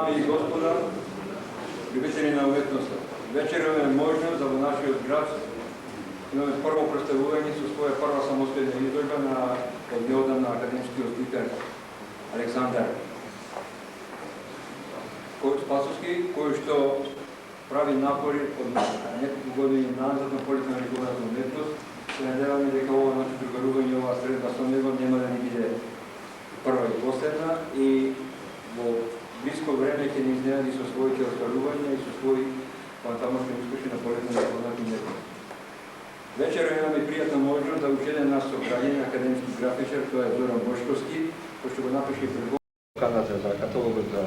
Dame i gospoda, ljubitelji na umetnost, večer imamo možnost da u našoj grad imamo prvo predstavljanje su svoje prva samostalna izložba od njoda na akademski hospital Aleksandar Spasovski, koji što pravi napori od nekoliko godina nazad na politika regularna umetnost. Se nadeva mi дека ова начин другарување, ова средба со него нема да ни биде прва и последна и во близко време ќе ни изненади со своите остварувања и со своји фантамошни успеши на полето на регионалната уметност. Вечера имаме пријатна можност да уште еден наш собрањен академски графичар, тоа е Зоран Бошковски, кој што го напише предводната за каталогот за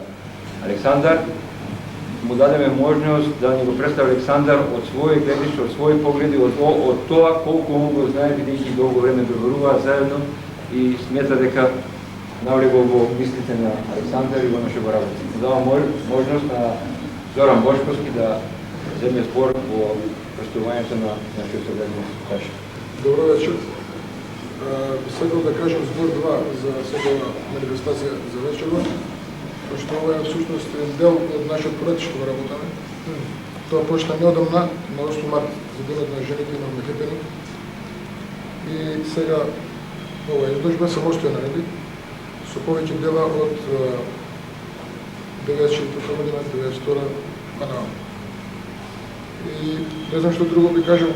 Александар. Му дадеме можност да ни го представи Александар од своји гледишта, од своји погледи, од тоа колку он го знае, бидејќи долго време договоруваа заедно и смета дека навлегол во мислите на Александар и во нашето работа. Му дава можност на Зоран Бошковски да земе збор во представувањето на нашиот собрање. Добро вечер. Би сакал да кажам збор два за секава манифестација за вечерва, пошто ова е всушност дел од нашиот проект што го работаме. Тоа почна неодамна, на 8 март, за денот на жените на Мехепени. И сега ова изложба самостојна ради, со повеќе дела од 94 година, 92 па на. И не знам што друго би кажам,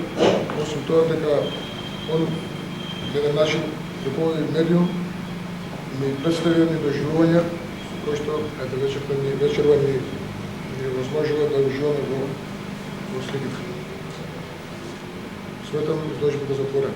освен тоа дека он на еден начин како медиум ми представи едни доживувања кои што вечерва ни возможува да уживаме во сликите. Сметам изложбата затворена.